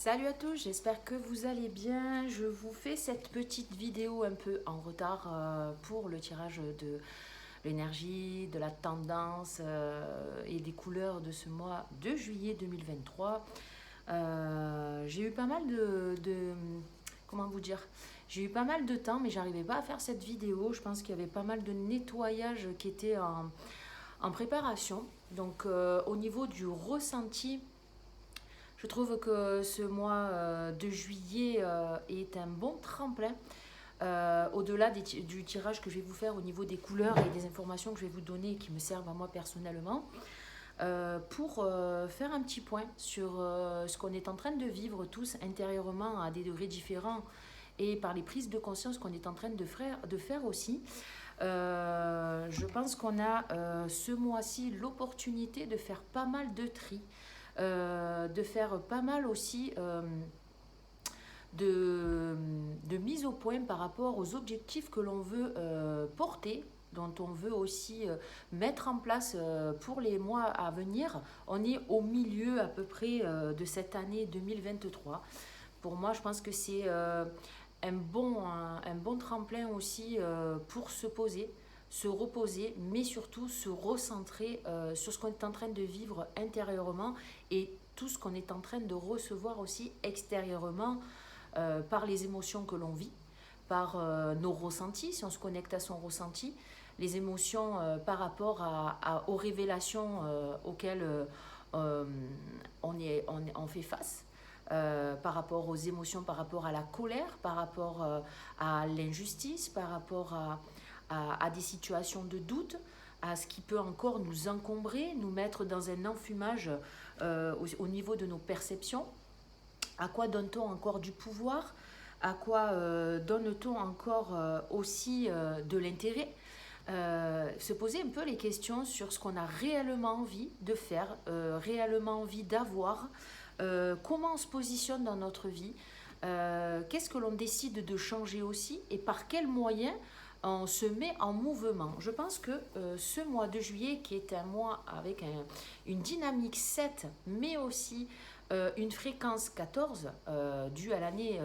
Salut à tous, j'espère que vous allez bien. Je vous fais cette petite vidéo un peu en retard pour le tirage de l'énergie, de la tendance et des couleurs de ce mois de juillet 2023. J'ai eu pas mal comment vous dire? J'ai eu pas mal de temps, mais j'arrivais pas à faire cette vidéo. Je pense qu'il y avait pas mal de nettoyage qui était en préparation. Donc au niveau du ressenti, je trouve que ce mois de juillet est un bon tremplin. Au-delà du tirage que je vais vous faire au niveau des couleurs et des informations que je vais vous donner qui me servent à moi personnellement, pour faire un petit point sur ce qu'on est en train de vivre tous intérieurement à des degrés différents et par les prises de conscience qu'on est en train de faire aussi. Je pense qu'on a ce mois-ci l'opportunité de faire pas mal de tri, de faire pas mal aussi de mise au point par rapport aux objectifs que l'on veut porter, dont on veut aussi mettre en place pour les mois à venir. On est au milieu à peu près de cette année 2023. Pour moi, je pense que c'est un bon tremplin aussi pour se poser, se reposer, mais surtout se recentrer sur ce qu'on est en train de vivre intérieurement et tout ce qu'on est en train de recevoir aussi extérieurement par les émotions que l'on vit, par nos ressentis, si on se connecte à son ressenti, les émotions par rapport aux révélations auxquelles on fait face. Par rapport aux émotions, par rapport à la colère, par rapport à l'injustice, par rapport à des situations de doute, à ce qui peut encore nous encombrer, nous mettre dans un enfumage au niveau de nos perceptions. À quoi donne-t-on encore du pouvoir? À quoi donne-t-on encore aussi de l'intérêt? Se poser un peu les questions sur ce qu'on a réellement envie de faire, réellement envie d'avoir, comment on se positionne dans notre vie, qu'est-ce que l'on décide de changer aussi et par quels moyens on se met en mouvement. Je pense que ce mois de juillet, qui est un mois avec une dynamique 7, mais aussi une fréquence 14 due à l'année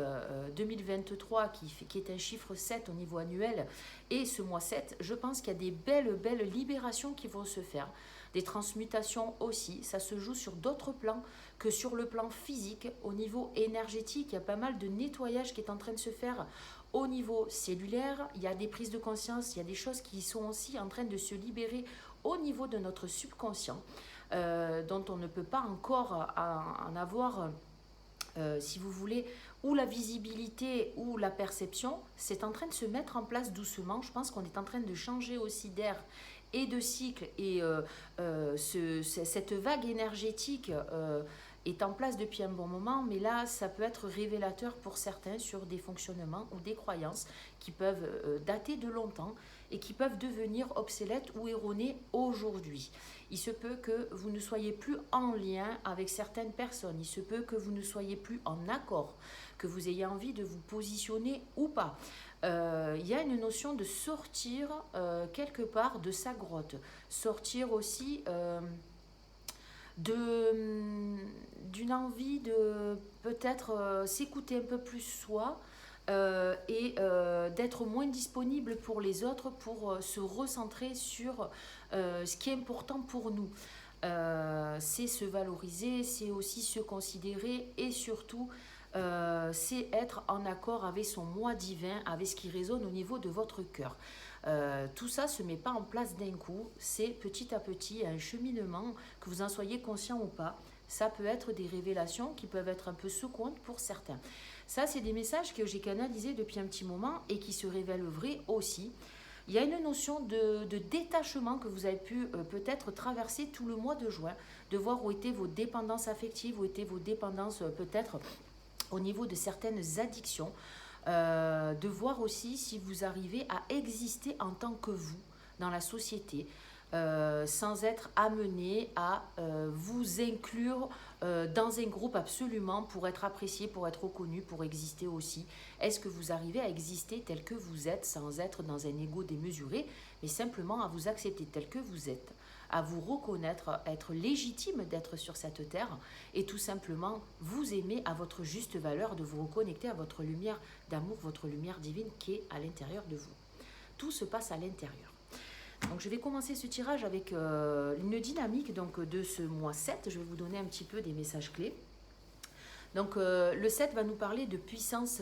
2023 qui est un chiffre 7 au niveau annuel, et ce mois 7, je pense qu'il y a des belles libérations qui vont se faire, des transmutations aussi. Ça se joue sur d'autres plans que sur le plan physique. Au niveau énergétique, il y a pas mal de nettoyage qui est en train de se faire au niveau cellulaire. Il y a des prises de conscience, il y a des choses qui sont aussi en train de se libérer au niveau de notre subconscient, dont on ne peut pas encore en avoir, si vous voulez, ou la visibilité ou la perception. C'est en train de se mettre en place doucement. Je pense qu'on est en train de changer aussi d'air et de cycle, et cette vague énergétique est en place depuis un bon moment, mais là ça peut être révélateur pour certains sur des fonctionnements ou des croyances qui peuvent dater de longtemps et qui peuvent devenir obsolètes ou erronées aujourd'hui. Il se peut que vous ne soyez plus en lien avec certaines personnes, il se peut que vous ne soyez plus en accord, que vous ayez envie de vous positionner ou pas. Il y a une notion de sortir quelque part de sa grotte, sortir aussi d'une envie de peut-être s'écouter un peu plus soi, et d'être moins disponible pour les autres, pour se recentrer sur ce qui est important pour nous. C'est se valoriser, c'est aussi se considérer, et surtout c'est être en accord avec son moi divin, avec ce qui résonne au niveau de votre cœur. Tout ça ne se met pas en place d'un coup, c'est petit à petit un cheminement, que vous en soyez conscient ou pas. Ça peut être des révélations qui peuvent être un peu secouantes pour certains. Ça, c'est des messages que j'ai canalisés depuis un petit moment et qui se révèlent vrais aussi. Il y a une notion de détachement que vous avez pu peut-être traverser tout le mois de juin, de voir où étaient vos dépendances affectives, où étaient vos dépendances peut-être au niveau de certaines addictions, de voir aussi si vous arrivez à exister en tant que vous dans la société, sans être amené à vous inclure dans un groupe absolument pour être apprécié, pour être reconnu, pour exister aussi. Est-ce que vous arrivez à exister tel que vous êtes, sans être dans un ego démesuré, mais simplement à vous accepter tel que vous êtes, à vous reconnaître, être légitime d'être sur cette terre et tout simplement vous aimer à votre juste valeur, de vous reconnecter à votre lumière d'amour, votre lumière divine qui est à l'intérieur de vous. Tout se passe à l'intérieur. Donc je vais commencer ce tirage avec une dynamique donc, de ce mois 7. Je vais vous donner un petit peu des messages clés. Donc le 7 va nous parler de puissance,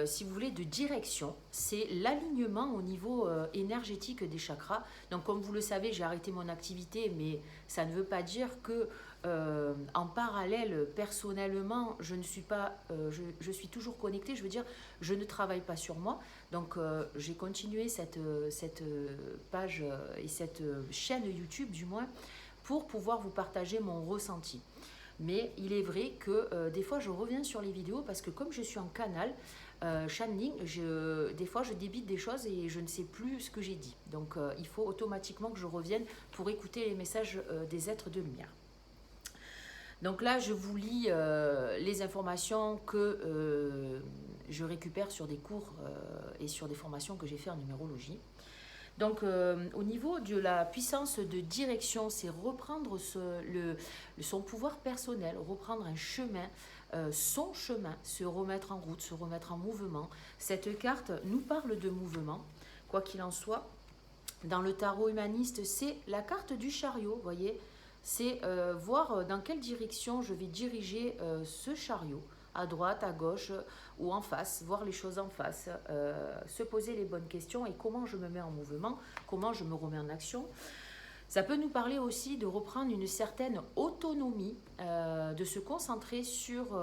si vous voulez, de direction. C'est l'alignement au niveau énergétique des chakras. Donc comme vous le savez, j'ai arrêté mon activité, mais ça ne veut pas dire que en parallèle, personnellement, je ne suis pas, je suis toujours connectée. Je veux dire, je ne travaille pas sur moi. Donc j'ai continué cette page et cette chaîne YouTube du moins pour pouvoir vous partager mon ressenti. Mais il est vrai que des fois je reviens sur les vidéos parce que comme je suis en canal channeling, des fois je débite des choses et je ne sais plus ce que j'ai dit. Donc il faut automatiquement que je revienne pour écouter les messages des êtres de lumière. Donc là je vous lis les informations que je récupère sur des cours et sur des formations que j'ai fait en numérologie. Donc au niveau de la puissance de direction, c'est reprendre son pouvoir personnel, reprendre un chemin, son chemin, se remettre en route, se remettre en mouvement. Cette carte nous parle de mouvement, quoi qu'il en soit. Dans le tarot humaniste, c'est la carte du chariot, vous voyez. C'est voir dans quelle direction je vais diriger ce chariot, à droite, à gauche ou en face, voir les choses en face, se poser les bonnes questions et comment je me mets en mouvement, comment je me remets en action. Ça peut nous parler aussi de reprendre une certaine autonomie, de se concentrer sur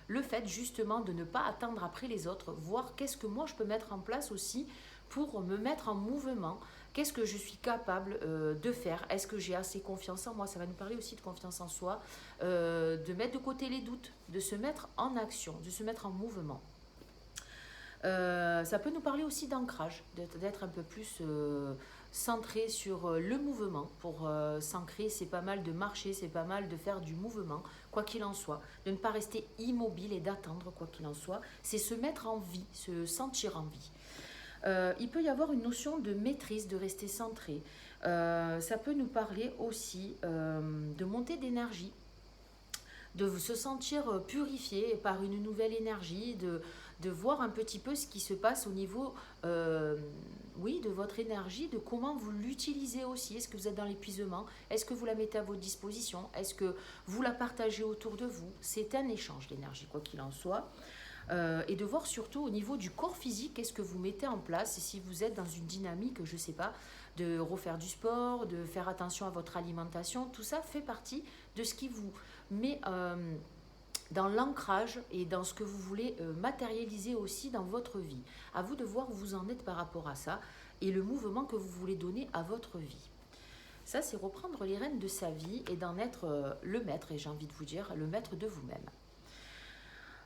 le fait justement de ne pas attendre après les autres, voir qu'est-ce que moi je peux mettre en place aussi pour me mettre en mouvement. Qu'est-ce que je suis capable de faire? Est-ce que j'ai assez confiance en moi? Ça va nous parler aussi de confiance en soi, de mettre de côté les doutes, de se mettre en action, de se mettre en mouvement. Ça peut nous parler aussi d'ancrage, d'être un peu plus centré sur le mouvement. Pour s'ancrer, c'est pas mal de marcher, c'est pas mal de faire du mouvement, quoi qu'il en soit. De ne pas rester immobile et d'attendre, quoi qu'il en soit. C'est se mettre en vie, se sentir en vie. Il peut y avoir une notion de maîtrise, de rester centré. Ça peut nous parler aussi de montée d'énergie, de se sentir purifié par une nouvelle énergie, de voir un petit peu ce qui se passe au niveau oui, de votre énergie, de comment vous l'utilisez aussi. Est-ce que vous êtes dans l'épuisement? Est-ce que vous la mettez à votre disposition? Est-ce que vous la partagez autour de vous? C'est un échange d'énergie, quoi qu'il en soit. Et de voir surtout au niveau du corps physique, qu'est-ce que vous mettez en place, et si vous êtes dans une dynamique, je ne sais pas, de refaire du sport, de faire attention à votre alimentation, tout ça fait partie de ce qui vous met dans l'ancrage et dans ce que vous voulez matérialiser aussi dans votre vie. À vous de voir où vous en êtes par rapport à ça et le mouvement que vous voulez donner à votre vie. Ça, c'est reprendre les rênes de sa vie et d'en être le maître, et j'ai envie de vous dire, le maître de vous-même.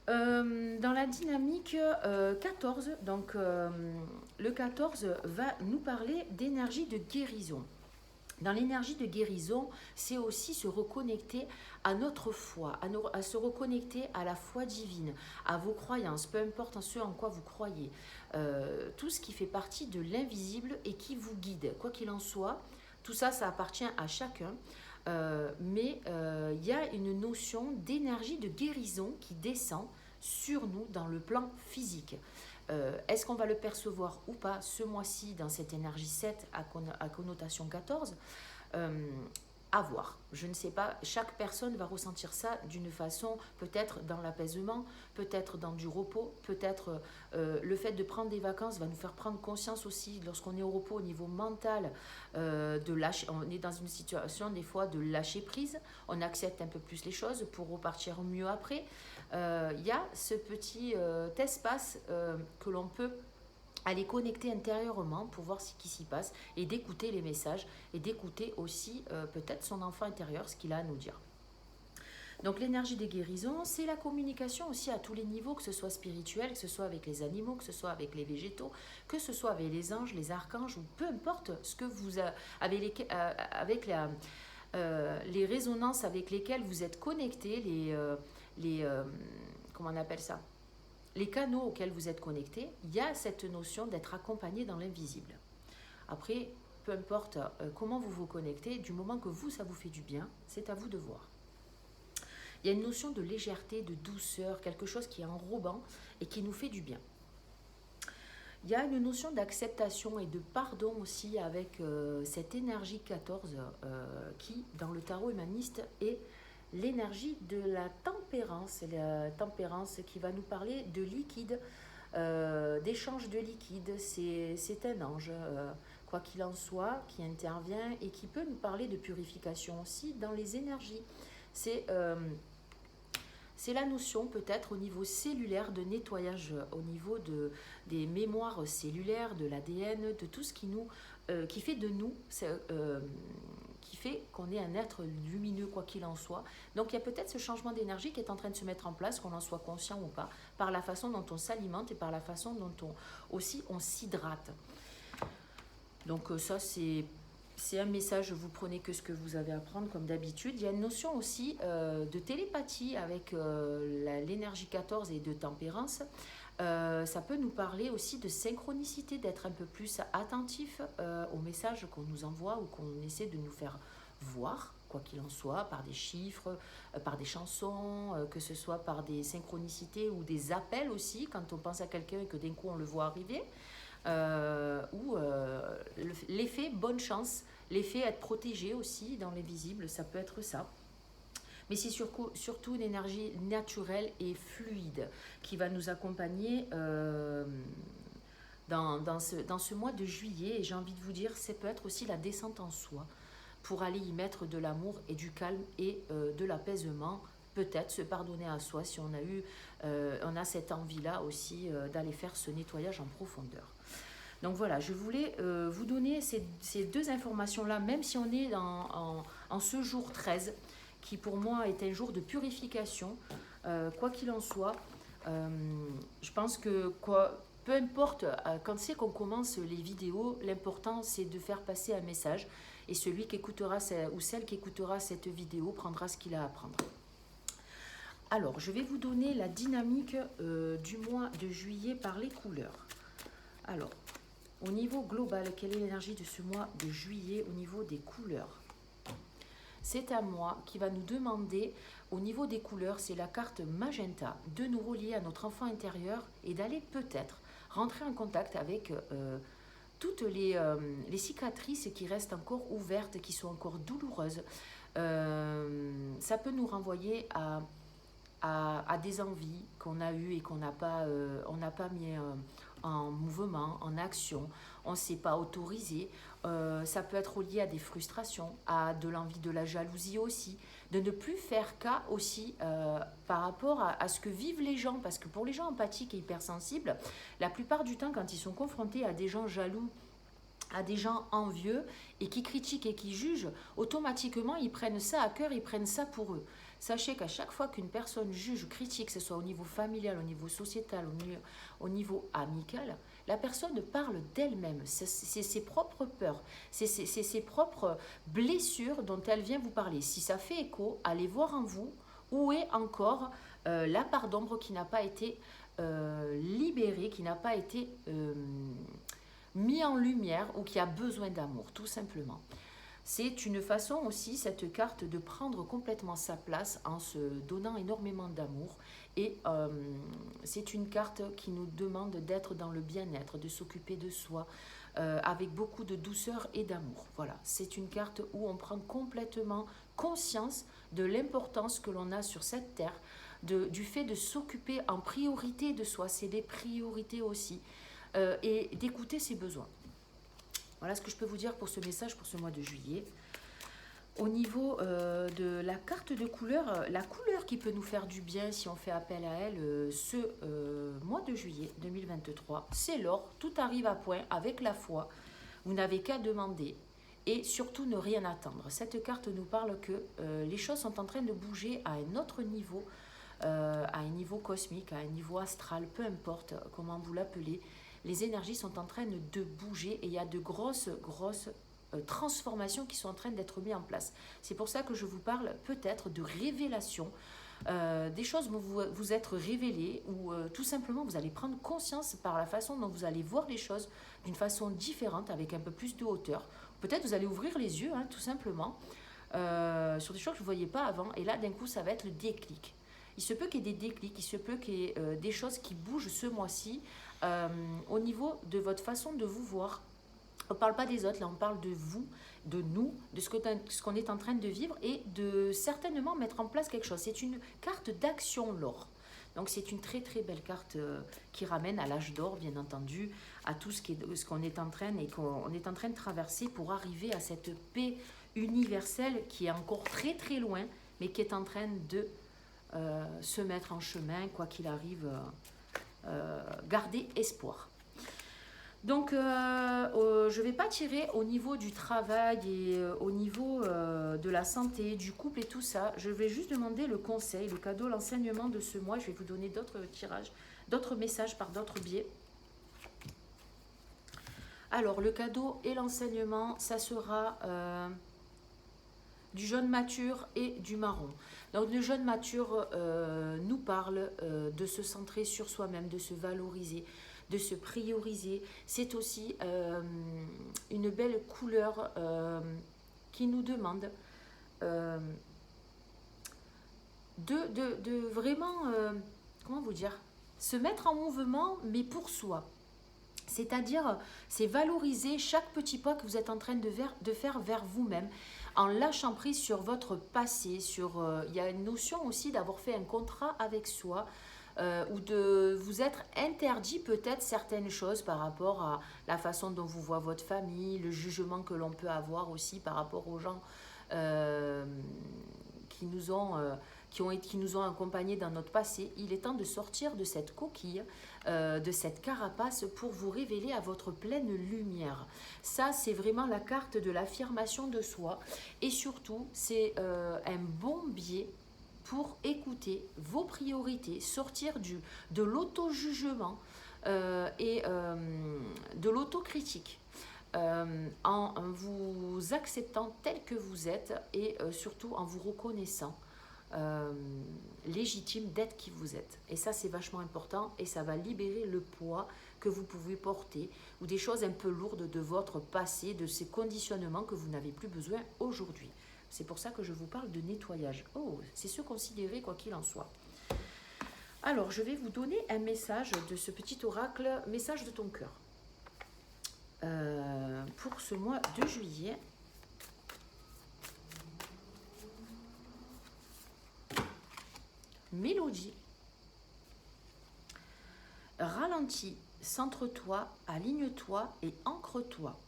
Dans la dynamique 14, donc le 14 va nous parler d'énergie de guérison. Dans l'énergie de guérison, c'est aussi se reconnecter à notre foi, à se reconnecter à la foi divine, à vos croyances, peu importe en ce en quoi vous croyez. Tout ce qui fait partie de l'invisible et qui vous guide, quoi qu'il en soit, tout ça, ça appartient à chacun. Mais il y a une notion d'énergie de guérison qui descend sur nous dans le plan physique. Est-ce qu'on va le percevoir ou pas ce mois-ci dans cette énergie 7 à connotation 14 à voir, je ne sais pas, chaque personne va ressentir ça d'une façon, peut-être dans l'apaisement, peut-être dans du repos, peut-être le fait de prendre des vacances va nous faire prendre conscience aussi, lorsqu'on est au repos au niveau mental, de lâcher, on est dans une situation des fois de lâcher prise, on accepte un peu plus les choses pour repartir mieux après. Il y a ce petit espace que l'on peut aller connecter intérieurement pour voir ce qui s'y passe et d'écouter les messages et d'écouter aussi peut-être son enfant intérieur, ce qu'il a à nous dire. Donc l'énergie des guérisons, c'est la communication aussi à tous les niveaux, que ce soit spirituel, que ce soit avec les animaux, que ce soit avec les végétaux, que ce soit avec les anges, les archanges, ou peu importe ce que vous avez avec les résonances avec lesquelles vous êtes connectés, comment on appelle ça, les canaux auxquels vous êtes connectés, il y a cette notion d'être accompagné dans l'invisible. Après, peu importe comment vous vous connectez, du moment que vous, ça vous fait du bien, c'est à vous de voir. Il y a une notion de légèreté, de douceur, quelque chose qui est enrobant et qui nous fait du bien. Il y a une notion d'acceptation et de pardon aussi avec cette énergie 14 qui, dans le tarot humaniste, est l'énergie de la tempérance. La tempérance qui va nous parler de liquide, d'échange de liquide. C'est un ange, quoi qu'il en soit, qui intervient et qui peut nous parler de purification aussi dans les énergies. C'est la notion peut-être au niveau cellulaire de nettoyage, au niveau des mémoires cellulaires, de l'ADN, de tout ce qui fait de nous, qui fait qu'on est un être lumineux quoi qu'il en soit. Donc il y a peut-être ce changement d'énergie qui est en train de se mettre en place, qu'on en soit conscient ou pas, par la façon dont on s'alimente et par la façon dont on s'hydrate. Donc ça c'est un message, vous prenez que ce que vous avez à prendre comme d'habitude. Il y a une notion aussi de télépathie avec l'énergie 14 et de tempérance. Ça peut nous parler aussi de synchronicité, d'être un peu plus attentif aux messages qu'on nous envoie ou qu'on essaie de nous faire voir, quoi qu'il en soit, par des chiffres, par des chansons, que ce soit par des synchronicités ou des appels aussi, quand on pense à quelqu'un et que d'un coup on le voit arriver. Ou l'effet bonne chance, l'effet être protégé aussi dans les visibles, ça peut être ça. Mais c'est surtout une énergie naturelle et fluide qui va nous accompagner dans ce mois de juillet. Et j'ai envie de vous dire, ça peut être aussi la descente en soi pour aller y mettre de l'amour et du calme et de l'apaisement. Peut-être se pardonner à soi si on a cette envie-là aussi d'aller faire ce nettoyage en profondeur. Donc voilà, je voulais vous donner ces deux informations-là, même si on est en ce jour 13, qui pour moi est un jour de purification, quoi qu'il en soit. Je pense que peu importe, quand c'est qu'on commence les vidéos, l'important c'est de faire passer un message et celui qui écoutera ou celle qui écoutera cette vidéo prendra ce qu'il a à prendre. Alors, je vais vous donner la dynamique du mois de juillet par les couleurs. Alors, au niveau global, quelle est l'énergie de ce mois de juillet au niveau des couleurs? C'est un mois qui va nous demander, au niveau des couleurs, c'est la carte magenta, de nous relier à notre enfant intérieur et d'aller peut-être rentrer en contact avec toutes les cicatrices qui restent encore ouvertes, qui sont encore douloureuses. Ça peut nous renvoyer à des envies qu'on a eues et qu'on n'a pas mis en mouvement, en action, on ne s'est pas autorisé. Ça peut être lié à des frustrations, à de l'envie, de la jalousie aussi, de ne plus faire cas aussi par rapport à ce que vivent les gens, parce que pour les gens empathiques et hypersensibles, la plupart du temps quand ils sont confrontés à des gens jaloux, à des gens envieux et qui critiquent et qui jugent, automatiquement ils prennent ça à cœur, ils prennent ça pour eux. Sachez qu'à chaque fois qu'une personne juge, critique, que ce soit au niveau familial, au niveau sociétal, au niveau amical, la personne parle d'elle-même. C'est ses propres peurs, c'est ses propres blessures dont elle vient vous parler. Si ça fait écho, allez voir en vous où est encore la part d'ombre qui n'a pas été libérée, qui n'a pas été mis en lumière ou qui a besoin d'amour, tout simplement. C'est une façon aussi, cette carte, de prendre complètement sa place en se donnant énormément d'amour. Et c'est une carte qui nous demande d'être dans le bien-être, de s'occuper de soi, avec beaucoup de douceur et d'amour. Voilà, c'est une carte où on prend complètement conscience de l'importance que l'on a sur cette terre, du fait de s'occuper en priorité de soi, c'est des priorités aussi, et d'écouter ses besoins. Voilà ce que je peux vous dire pour ce message, pour ce mois de juillet. Au niveau de la carte de couleur, la couleur qui peut nous faire du bien si on fait appel à elle ce mois de juillet 2023, c'est l'or. Tout arrive à point avec la foi. Vous n'avez qu'à demander et surtout ne rien attendre. Cette carte nous parle que les choses sont en train de bouger à un autre niveau, à un niveau cosmique, à un niveau astral, peu importe comment vous l'appelez. Les énergies sont en train de bouger et il y a de grosses transformations qui sont en train d'être mises en place. C'est pour ça que je vous parle peut-être de révélation, des choses vont vous être révélées ou tout simplement vous allez prendre conscience par la façon dont vous allez voir les choses d'une façon différente, avec un peu plus de hauteur, Peut-être vous allez ouvrir les yeux, hein, tout simplement, sur des choses que vous ne voyiez pas avant. Et là, d'un coup, ça va être le déclic. Il se peut qu'il y ait des déclics, il se peut qu'il y ait des choses qui bougent ce mois-ci au niveau de votre façon de vous voir. On ne parle pas des autres, là on parle de vous, de nous, de ce qu'on est en train de vivre et de certainement mettre en place quelque chose. C'est une carte d'action, l'or. Donc c'est une très très belle carte qui ramène à l'âge d'or, bien entendu, à tout ce qu'on est en train et qu'on est en train de traverser pour arriver à cette paix universelle qui est encore très très loin, mais qui est en train de se mettre en chemin, quoi qu'il arrive, garder espoir. Donc, je ne vais pas tirer au niveau du travail et au niveau de la santé, du couple et tout ça. Je vais juste demander le conseil, le cadeau, l'enseignement de ce mois. Je vais vous donner d'autres tirages, d'autres messages par d'autres biais. Alors, le cadeau et l'enseignement, ça sera du jaune mature et du marron. Donc, le jaune mature nous parle de se centrer sur soi-même, de se valoriser, de se prioriser. C'est aussi une belle couleur qui nous demande de vraiment, comment vous dire, se mettre en mouvement, mais pour soi. C'est-à-dire, c'est valoriser chaque petit pas que vous êtes en train de faire vers vous-même, en lâchant prise sur votre passé. Il y a une notion aussi d'avoir fait un contrat avec soi, ou de vous être interdit peut-être certaines choses par rapport à la façon dont vous voit votre famille, le jugement que l'on peut avoir aussi par rapport aux gens qui nous ont accompagnés dans notre passé. Il est temps de sortir de cette coquille, de cette carapace pour vous révéler à votre pleine lumière. Ça, c'est vraiment la carte de l'affirmation de soi. Et surtout, c'est un bon biais pour écouter vos priorités, sortir de l'auto-jugement et de l'autocritique. En vous acceptant tel que vous êtes et surtout en vous reconnaissant légitime d'être qui vous êtes. Et ça, c'est vachement important et ça va libérer le poids que vous pouvez porter ou des choses un peu lourdes de votre passé, de ces conditionnements que vous n'avez plus besoin aujourd'hui. C'est pour ça que je vous parle de nettoyage. Oh, c'est ce considéré quoi qu'il en soit. Alors, je vais vous donner un message de ce petit oracle, message de ton cœur. Pour ce mois de juillet. Mélodie. Ralentis, centre-toi, aligne-toi et ancre-toi.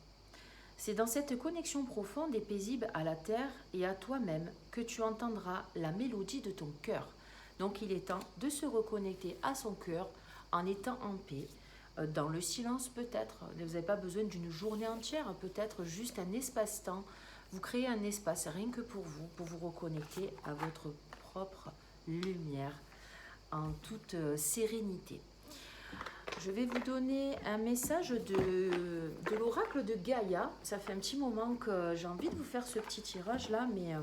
C'est dans cette connexion profonde et paisible à la terre et à toi-même que tu entendras la mélodie de ton cœur. Donc il est temps de se reconnecter à son cœur en étant en paix, dans le silence peut-être. Vous n'avez pas besoin d'une journée entière, peut-être juste un espace-temps. Vous créez un espace rien que pour vous reconnecter à votre propre lumière en toute sérénité. Je vais vous donner un message de l'oracle de Gaïa. Ça fait un petit moment que j'ai envie de vous faire ce petit tirage là, mais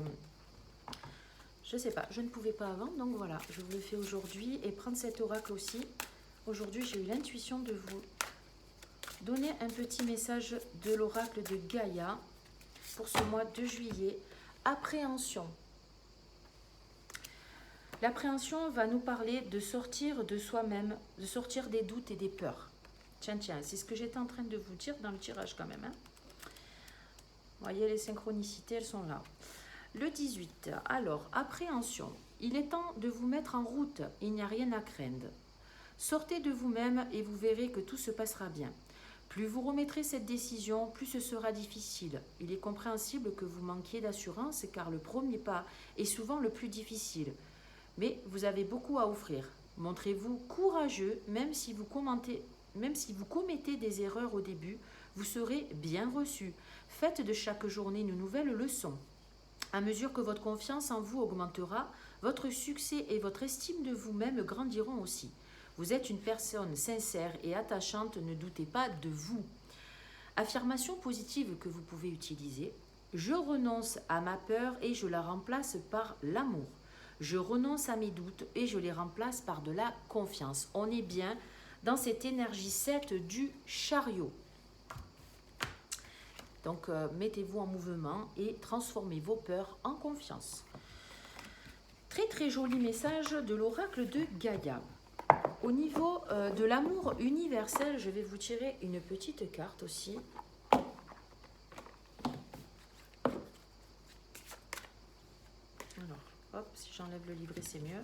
je ne sais pas, je ne pouvais pas avant, donc voilà, je vous le fais aujourd'hui et prendre cet oracle aussi. Aujourd'hui, j'ai eu l'intuition de vous donner un petit message de l'oracle de Gaïa pour ce mois de juillet. Appréhension. L'appréhension va nous parler de sortir de soi-même, de sortir des doutes et des peurs. Tiens, c'est ce que j'étais en train de vous dire dans le tirage quand même. Hein. Vous voyez, les synchronicités, elles sont là. Le 18, alors, appréhension. Il est temps de vous mettre en route, il n'y a rien à craindre. Sortez de vous-même et vous verrez que tout se passera bien. Plus vous remettrez cette décision, plus ce sera difficile. Il est compréhensible que vous manquiez d'assurance car le premier pas est souvent le plus difficile. Mais vous avez beaucoup à offrir. Montrez-vous courageux, même si vous commettez des erreurs au début, vous serez bien reçu. Faites de chaque journée une nouvelle leçon. À mesure que votre confiance en vous augmentera, votre succès et votre estime de vous-même grandiront aussi. Vous êtes une personne sincère et attachante, ne doutez pas de vous. Affirmation positive que vous pouvez utiliser. Je renonce à ma peur et je la remplace par l'amour. Je renonce à mes doutes et je les remplace par de la confiance. On est bien dans cette énergie 7 du chariot. Donc, mettez-vous en mouvement et transformez vos peurs en confiance. Très très joli message de l'oracle de Gaïa. Au niveau de l'amour universel, je vais vous tirer une petite carte aussi. Alors, hop, si j'enlève le livret, c'est mieux.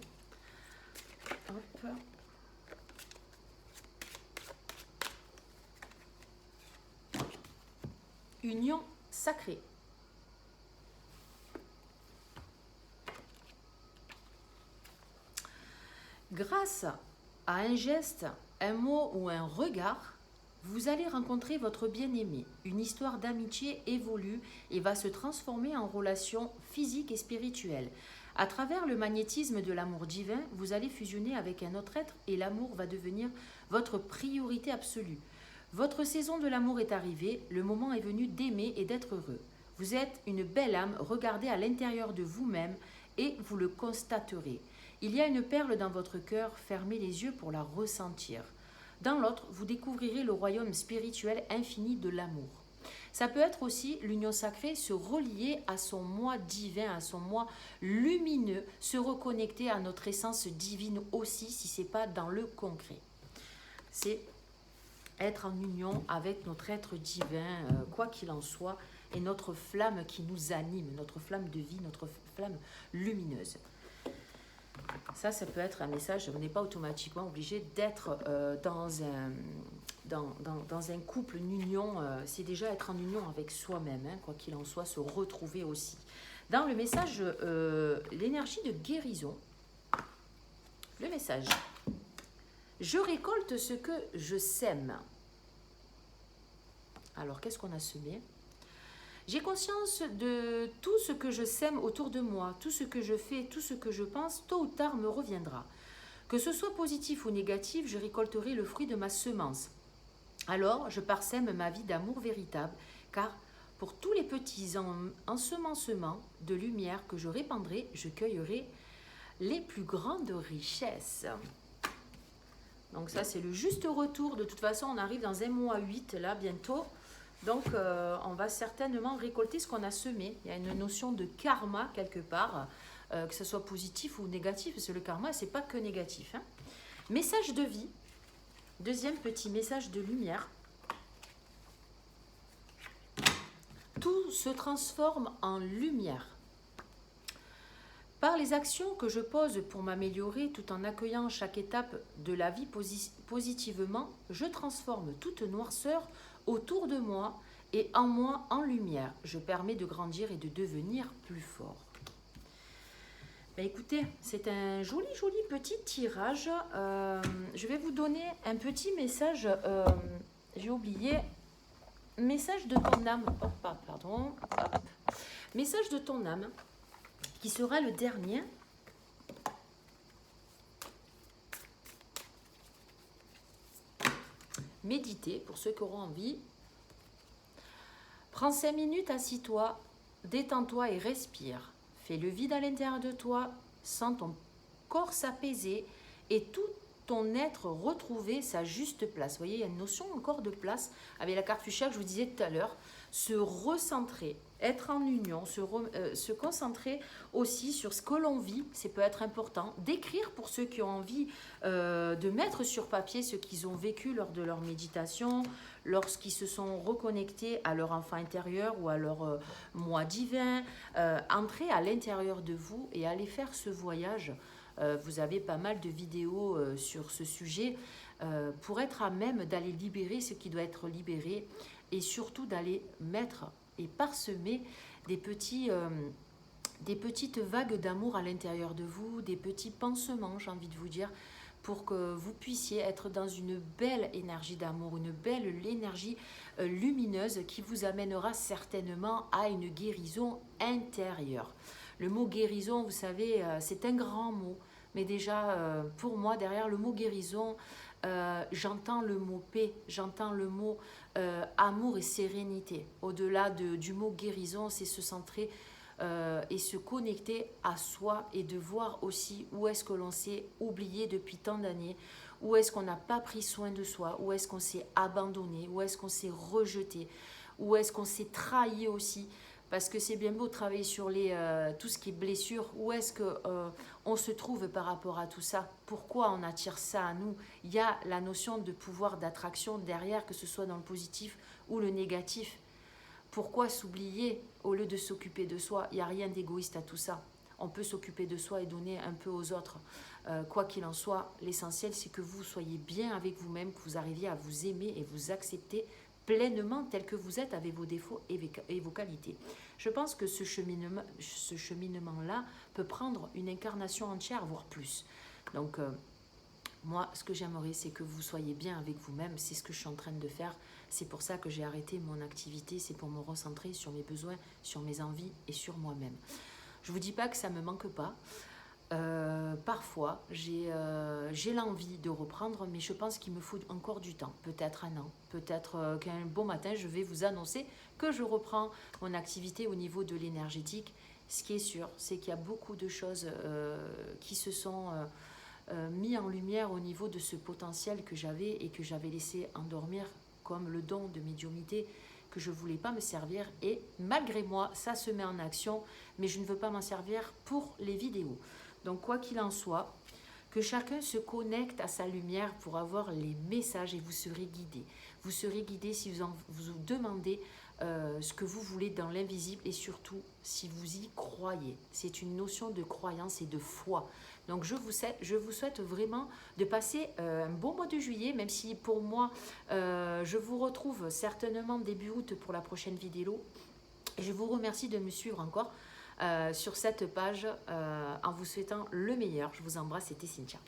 Hop. Union sacrée. Grâce à un geste, un mot ou un regard, vous allez rencontrer votre bien-aimé. Une histoire d'amitié évolue et va se transformer en relation physique et spirituelle. À travers le magnétisme de l'amour divin, vous allez fusionner avec un autre être et l'amour va devenir votre priorité absolue. Votre saison de l'amour est arrivée, le moment est venu d'aimer et d'être heureux. Vous êtes une belle âme, regardez à l'intérieur de vous-même et vous le constaterez. Il y a une perle dans votre cœur, fermez les yeux pour la ressentir. Dans l'autre, vous découvrirez le royaume spirituel infini de l'amour. Ça peut être aussi l'union sacrée, se relier à son moi divin, à son moi lumineux, se reconnecter à notre essence divine aussi, si ce n'est pas dans le concret. C'est être en union avec notre être divin, quoi qu'il en soit, et notre flamme qui nous anime, notre flamme de vie, notre flamme lumineuse. Ça peut être un message, on n'est pas automatiquement obligé d'être dans un couple, une union, c'est déjà être en union avec soi-même, hein, quoi qu'il en soit, se retrouver aussi. Dans le message, l'énergie de guérison, le message, je récolte ce que je sème. Alors, qu'est-ce qu'on a semé ? J'ai conscience de tout ce que je sème autour de moi, tout ce que je fais, tout ce que je pense, tôt ou tard me reviendra. Que ce soit positif ou négatif, je récolterai le fruit de ma semence. Alors, je parsème ma vie d'amour véritable, car pour tous les petits ensemencements de lumière que je répandrai, je cueillerai les plus grandes richesses. Donc ça, c'est le juste retour. De toute façon, on arrive dans un mois 8, là, bientôt. Donc, on va certainement récolter ce qu'on a semé. Il y a une notion de karma quelque part, que ce soit positif ou négatif, parce que le karma, ce n'est pas que négatif. Hein. Message de vie. Deuxième petit message de lumière. Tout se transforme en lumière. Par les actions que je pose pour m'améliorer tout en accueillant chaque étape de la vie positivement, je transforme toute noirceur autour de moi et en moi en lumière. Je permets de grandir et de devenir plus fort. Ben écoutez, c'est un joli petit tirage. Je vais vous donner un petit message. J'ai oublié. Message de ton âme. Oh, pardon. Hop. Message de ton âme qui sera le dernier. Méditez pour ceux qui auront envie. Prends 5 minutes, assis-toi, détends-toi et respire. Fais le vide à l'intérieur de toi, sens ton corps s'apaiser et tout ton être retrouver sa juste place. Vous voyez, il y a une notion encore de place avec la carte fuchsia que je vous disais tout à l'heure. Se recentrer, être en union, se concentrer aussi sur ce que l'on vit, ça peut être important. D'écrire pour ceux qui ont envie de mettre sur papier ce qu'ils ont vécu lors de leur méditation, lorsqu'ils se sont reconnectés à leur enfant intérieur ou à leur moi divin. Entrez à l'intérieur de vous et allez faire ce voyage. Vous avez pas mal de vidéos sur ce sujet pour être à même d'aller libérer ce qui doit être libéré et surtout d'aller mettre et parsemer des petites vagues d'amour à l'intérieur de vous, des petits pansements, j'ai envie de vous dire, pour que vous puissiez être dans une belle énergie d'amour, une belle énergie lumineuse qui vous amènera certainement à une guérison intérieure. Le mot guérison, vous savez, c'est un grand mot, mais déjà, pour moi, derrière le mot guérison, j'entends le mot paix, j'entends le mot amour et sérénité. Au-delà du mot guérison, c'est se centrer et se connecter à soi et de voir aussi où est-ce que l'on s'est oublié depuis tant d'années, où est-ce qu'on n'a pas pris soin de soi, où est-ce qu'on s'est abandonné, où est-ce qu'on s'est rejeté, Ou est-ce qu'on s'est trahi aussi? Parce que c'est bien beau de travailler sur tout ce qui est blessure. Où est-ce qu'on se trouve par rapport à tout ça? Pourquoi on attire ça à nous? Il y a la notion de pouvoir d'attraction derrière, que ce soit dans le positif ou le négatif. Pourquoi s'oublier au lieu de s'occuper de soi? Il n'y a rien d'égoïste à tout ça. On peut s'occuper de soi et donner un peu aux autres. Quoi qu'il en soit, l'essentiel, c'est que vous soyez bien avec vous-même, que vous arriviez à vous aimer et vous accepter pleinement tel que vous êtes, avec vos défauts et vos qualités. Je pense que ce cheminement-là peut prendre une incarnation entière, voire plus. Donc, moi, ce que j'aimerais, c'est que vous soyez bien avec vous-même. C'est ce que je suis en train de faire. C'est pour ça que j'ai arrêté mon activité. C'est pour me recentrer sur mes besoins, sur mes envies et sur moi-même. Je ne vous dis pas que ça ne me manque pas. Parfois, j'ai l'envie de reprendre, mais je pense qu'il me faut encore du temps, peut-être un an, peut-être qu'un beau matin, je vais vous annoncer que je reprends mon activité au niveau de l'énergétique. Ce qui est sûr, c'est qu'il y a beaucoup de choses qui se sont mis en lumière au niveau de ce potentiel que j'avais et que j'avais laissé endormir, comme le don de médiumnité, que je ne voulais pas me servir, et malgré moi, ça se met en action, mais je ne veux pas m'en servir pour les vidéos. Donc quoi qu'il en soit, que chacun se connecte à sa lumière pour avoir les messages, et vous serez guidé. Vous serez guidé si vous demandez ce que vous voulez dans l'invisible, et surtout si vous y croyez. C'est une notion de croyance et de foi. Donc je vous souhaite vraiment de passer un bon mois de juillet, même si pour moi, je vous retrouve certainement début août pour la prochaine vidéo. Et je vous remercie de me suivre encore sur cette page en vous souhaitant le meilleur. Je vous embrasse, c'était Cynthia.